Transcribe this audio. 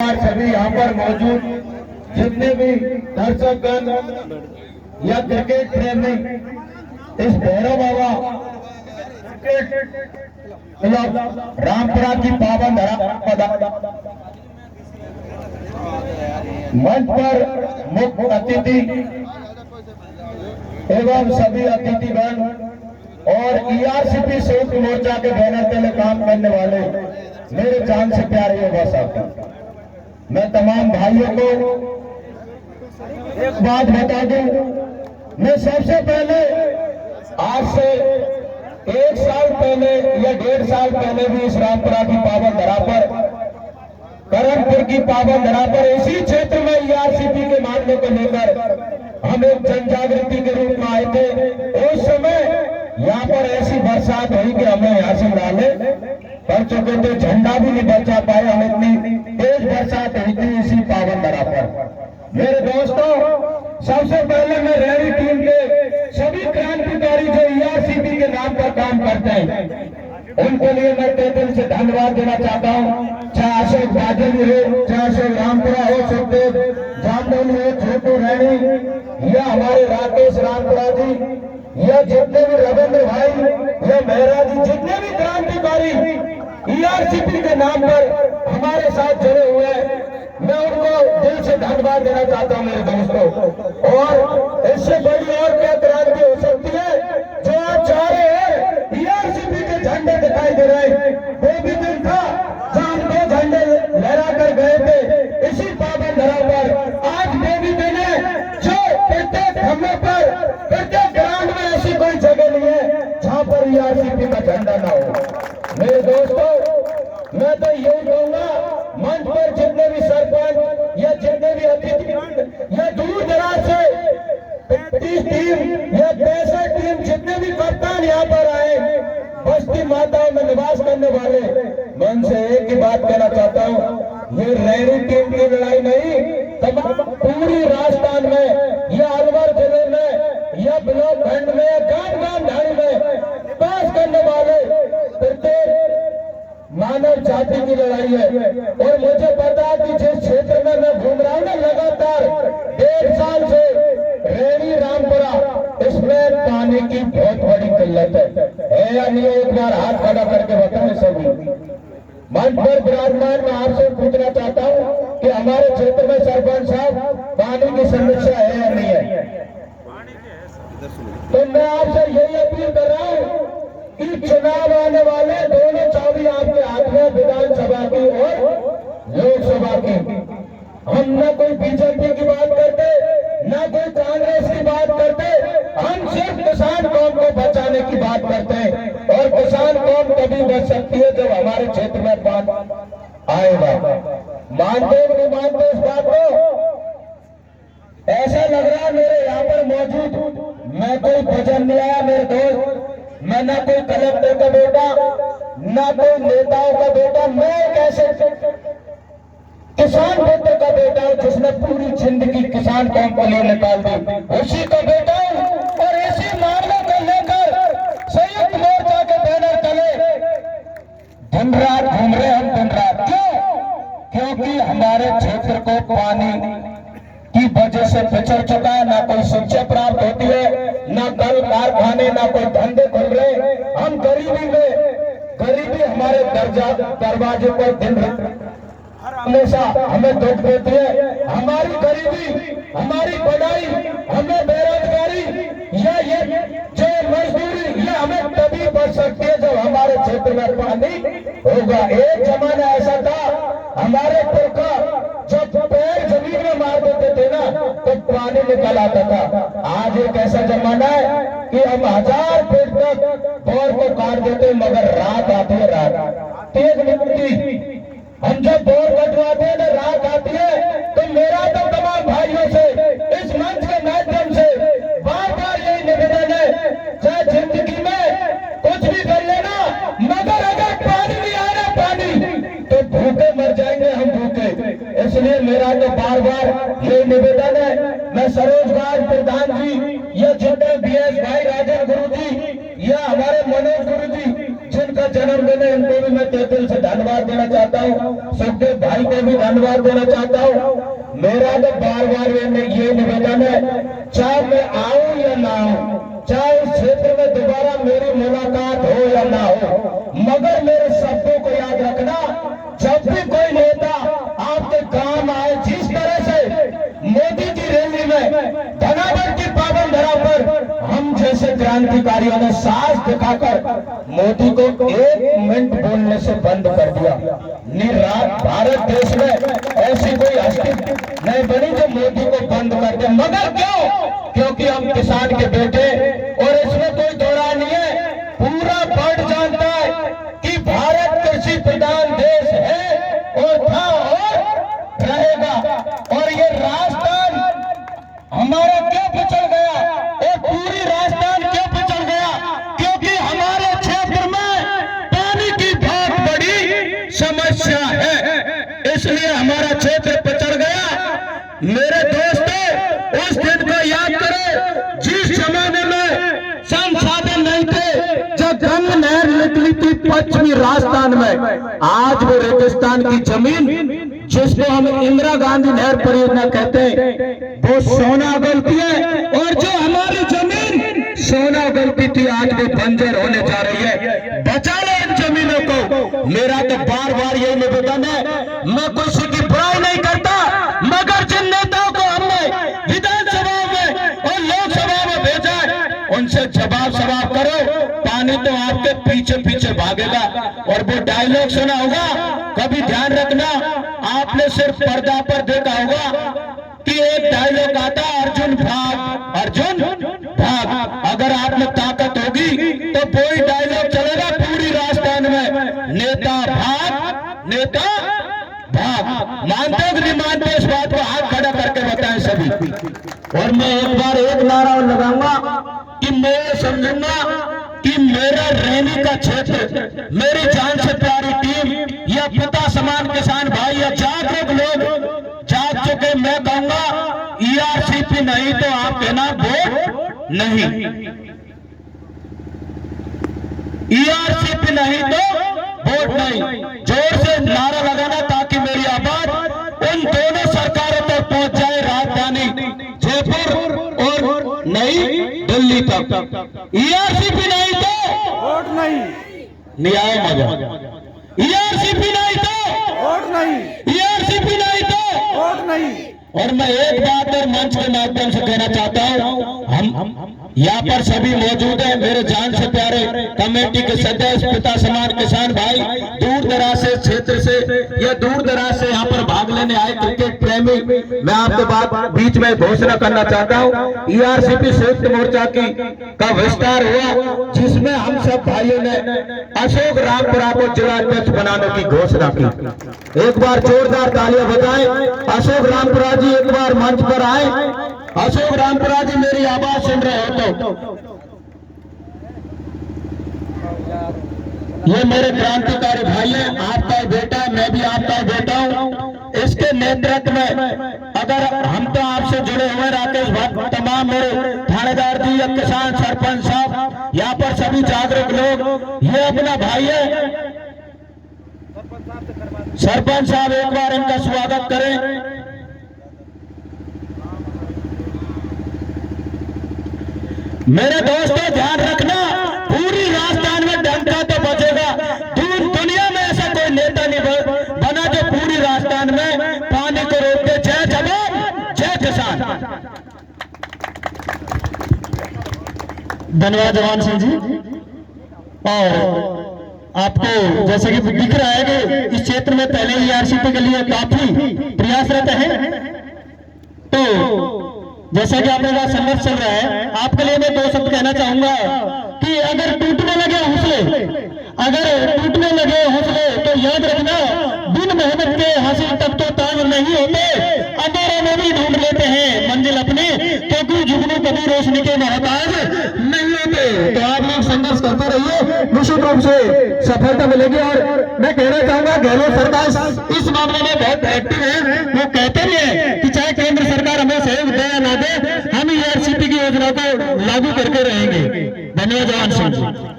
बार सभी यहाँ पर मौजूद जितने भी दर्शकगण या क्रिकेट प्रेमी इस भैरव बाबा क्लब रामपुरा की पावन धरा मंच पर मुख्य अतिथि एवं सभी अतिथिगण और ईआरसीपी संयुक्त मोर्चा के बैनर तले काम करने वाले मेरे जान से प्यारे युवा साथी, मैं तमाम भाइयों को एक बात बता दूं। मैं सबसे पहले आज से 1 साल पहले या 1.5 साल पहले भी इस रामपुरा की पावन धरा पर, करणपुर की पावन धरा पर इसी क्षेत्र में ईआरसीपी के मामले को लेकर हम एक जन जागृति के रूप में आए थे। उस समय यहाँ पर ऐसी बरसात हुई कि हमें यहाँ से उड़ाने कर चुके थे, झंडा भी नहीं बचा पाए। हम इतनी तेज बरसात हुई थी इसी पावन धरा पर। मेरे दोस्तों, सबसे पहले मैं रैली टीम के सभी क्रांतिकारी जो ईआरसीपी के नाम पर काम करते हैं उनके लिए मैं तहे दिल से धन्यवाद देना चाहता हूँ। चाहे अशोक बादल हो, चाहे अशोक रामपुरा हो, सुखदेव जामदौनी हो, छोटू रैनी या हमारे राकेश रामपुरा जी या जितने भी रविंद्र भाई या मेहरा जी, जितने भी क्रांतिकारी ईआरसीपी के नाम पर हमारे साथ जुड़े हुए हैं, मैं उनको दिल से धन्यवाद देना चाहता हूं मेरे दोस्तों। और इससे बड़ी और क्या क्रांति हो सकती है जो आप चाह रहे हैं। ईआरसीपी के झंडे दिखाई दे रहे हैं, वो भी दिन था जब हम 2 झंडे लहरा कर गए थे इसी पावन धरा पर। आज देवी दिन है जो प्रत्येक खंभे पर, प्रत्येक ग्राउंड में ऐसी कोई जगह नहीं है जहां पर ईआरसीपी का झंडा ना हो। मेरे दोस्तों, मैं तो यही कहूंगा, मंच पर जितने भी सरपंच या जितने भी अतिथि या दूर दराज से 35 टीम या 65 टीम जितने भी कप्तान यहाँ पर आए, बस्ती माताओं में निवास करने वाले, मैं उनसे एक ही बात कहना चाहता हूँ, ये रैनी टीम की लड़ाई नहीं, तमाम पूरी राजस्थान में या अलवर जिले में या ब्लॉक खंड में गांव गांव ढाणी में निवास करने वाले प्रत्येक मानव जाति की लड़ाई है। और मुझे पता है कि जिस क्षेत्र में मैं घूम रहा हूँ ना, लगातार 1.5 साल से रैनी रामपुरा, इसमें पानी की बहुत बड़ी किल्लत है या नहीं? एक बार हाथ खड़ा करके बताएं सभी। मंच पर विराजमान मैं आपसे पूछना चाहता हूँ कि हमारे क्षेत्र में सरपंच साहब पानी की समस्या है या नहीं है? तो मैं आपसे यही अपील कर रहा हूँ कि चुनाव आने वाले दोनों चाबी आपके हाथ में, विधानसभा की और लोकसभा की। हम न कोई बीजेपी की बात करते, न कोई कांग्रेस की बात करते, हम सिर्फ किसान कौम को बचाने की बात करते हैं। और किसान कौम तभी बच सकती है जब हमारे क्षेत्र में पानी आएगा। मानते नहीं मानते इस बात को? ऐसा लग रहा है मेरे यहाँ पर मौजूद मैं कोई भजन नहीं आया मेरे दोस्त, मैं ना कोई कलेक्टर का बेटा, ना कोई नेताओं का बेटा, मैं एक ऐसे किसान पुत्र का बेटा हूं जिसने पूरी जिंदगी किसान कौम के लिए निकाल दी, उसी का बेटा हूं। और इसी मामले को लेकर संयुक्त मोर्चा के बैनर तले दिन रात घूम रहे हम, दिन रात। क्यों? क्योंकि हमारे क्षेत्र को पानी की वजह से पिछड़ चुका है, ना कोई शिक्षा प्राप्त होती है, ना कल कारखाने, ना कोई धंधे खुल रहे। हम गरीबी हमारे दरवाजे पर दिन हमेशा हमें दुख देती है। हमारी गरीबी, हमारी बढ़ाई, हमें बेरोजगारी या ये जो मजदूरी, ये हमें तभी बच सकती है जब हमारे क्षेत्र में पानी होगा। एक जमाना ऐसा था, हमारे पुरखा जब पैर जमीन में मार देते थे ना तो पानी निकल आता था। आज एक ऐसा जमाना है कि हम 1000 फीट तक बोर को काट देते मगर रात आती है, रात तेज निकलती। हम जब बोर कटवाते हैं ना, रात आती है, तो मेरा तो तमाम भाइयों से इस मंच के माध्यम से बार बार यही निवेदन है, चाहे जिंदगी में कुछ भी कर लेना, मगर अगर पानी नहीं आना, पानी तो भूखे मर जाएंगे हम, भूखे। इसलिए मेरा तो बार बार यही निवेदन है। मैं सरोज भाई प्रधान जी या जितने BS भाई, राजन गुरु जी या हमारे मनोज गुरु जी जिनका जन्म प्रोग्राम देने, उनको भी मैं दिल से धन्यवाद देना चाहता हूँ। सुखदेव भाई को भी धन्यवाद देना चाहता हूँ। मेरा तो बार बार ये निवेदन है, चाहे मैं आऊं या ना आऊं, चाहे इस क्षेत्र में दोबारा मेरी मुलाकात हो या ना हो, मगर मेरे शब्दों को याद रखना, जब भी कोई नेता आपके काम आए, जिस तरह से मोदी की रैली में धनावट की पावन धरा पर हम जैसे क्रांतिकारियों ने साहस दिखाकर मोदी को 1 मिनट बोलने से बंद कर दिया। भारत देश में ऐसी कोई हस्ती नहीं बनी जो मोदी को बंद कर दे, मगर क्यों? क्योंकि हम किसान के बेटे, और इसमें कोई दो राय नहीं है, पूरा वर्ल्ड जानता है कि भारत कृषि प्रधान देश है और था और रहेगा। और ये राजस्थान हमारा क्यों पिछड़ गया, और पूरी राजस्थान क्यों पिछड़ गया? क्योंकि हमारे क्षेत्र में पानी की बहुत बड़ी समस्या है, इसलिए हमारा क्षेत्र पिछड़ गया। मेरे दोस्तों, उस दिन को याद करो जिस जमाने में संसाधन नहीं थे, जब गंगा नहर निकली थी पश्चिमी राजस्थान में, आज वो रेगिस्तान की जमीन जिसको हम इंदिरा गांधी नहर परियोजना कहते हैं, वो सोना गलती है। और जो हमारी जमीन सोना गलती थी, आज वो बंजर होने जा रही है। बचा लो इन जमीनों को। मेरा तो बार बार यही निवेदन है, मैं किसी की बुराई नहीं करता, मगर जिन नेताओं को हमने विधानसभा में और लोकसभा में भेजा है, उनसे जवाब सवाब करो। पानी तो आपके पीछे पीछे भागेगा। और वो डायलॉग सुना होगा, कभी ध्यान रखना, आपने सिर्फ पर्दा पर देखा होगा कि एक डायलॉग आता, अर्जुन भाग अर्जुन भाग। अगर आप में ताकत होगी तो कोई डायलॉग चलेगा पूरी राजस्थान में, नेता भाग नेता भाग। मानते हो कि नहीं मानते? इस बात को हाथ खड़ा करके बताएं सभी। और मैं एक बार एक नारा लगाऊंगा कि मैं समझूंगा कि मेरा रैनी का क्षेत्र, मेरी जान से प्यारी टीम या पिता समान किसान भाई या जागरूक लोग जाग चुके, मैं कहूंगा ईआरसीपी नहीं तो आप कहना वोट नहीं, ईआरसीपी नहीं तो वोट नहीं। जोर से नारा लगाना ताकि मेरी आवाज उन दोनों सरकारों तक पहुंच जाए, राजधानी जयपुर और नई दिल्ली तक। ईआरसीपी नहीं तो वोट नहीं, न्याय मजा। ईआरसीपी नहीं तो वोट नहीं, ईआरसीपी नहीं तो वोट नहीं। और मैं एक बात और मंच के माध्यम से कहना चाहता हूं, हम यहाँ पर सभी मौजूद हैं, मेरे जान से प्यारे कमेटी के सदस्य, पिता समान किसान भाई, दूर दराज से क्षेत्र से या दूर दराज से यहाँ पर भाग लेने आए क्रिकेट प्रेमी। मैं आपके बात बीच में घोषणा करना चाहता हूँ, ईआरसीपी संयुक्त मोर्चा का विस्तार हुआ, जिसमें हम सब भाइयों ने अशोक रामपुरा को जिला अध्यक्ष बनाने की घोषणा की। एक बार जोरदार तालियां बजाएं। अशोक रामपुरा जी एक बार मंच पर आए। अशोक रामपुरा जी मेरी आवाज सुन रहे हो तो? ये मेरे क्रांतिकारी भाई हैं, आपका बेटा, मैं भी आपका बेटा हूं। इसके नेतृत्व में अगर हम तो आपसे जुड़े हुए राकेश भट्ट, तमाम मेरे थानेदार जी या किसान सरपंच साहब, यहाँ पर सभी जागरूक लोग, ये अपना भाई है सरपंच साहब, एक बार इनका स्वागत करें। मेरे दोस्तों ध्यान रखना, पूरी राजस्थान में डंका तो बजेगा। दुनिया में ऐसा कोई नेता नहीं बना जो पूरी राजस्थान में पानी को रोक दे। जय जवान जय किसान। धन्यवाद जवान सिंह जी। और आपको जैसे कि दिख रहा है कि इस क्षेत्र में पहले ईआरसीपी के लिए काफी प्रयासरत है, तो जैसा कि आपके पास संघर्ष चल रहा है, आपके लिए मैं 2 शब्द कहना चाहूंगा कि अगर टूटने लगे हौसले, अगर टूटने लगे हौसले, तो याद रखना बिन मेहनत के हासिल तक तो ताज नहीं होते, अंधेरे में भी ढूंढ लेते हैं मंजिल अपनी, क्योंकि जुगनू कभी रोशनी के मोहताज नहीं होते। तो आप लोग संघर्ष करते रहिए, निश्चित रूप से सफलता मिलेगी। और मैं कहना चाहूंगा गहलोत सरकार इस मामले में बहुत एक्टिव है। वो कहते भी है कि चाहे केंद्र सरकार हमें सहयोग दे या ना दे, हम ईआरसीपी की योजना को लागू करके रहेंगे। धन्यवाद जवान सिंह जी।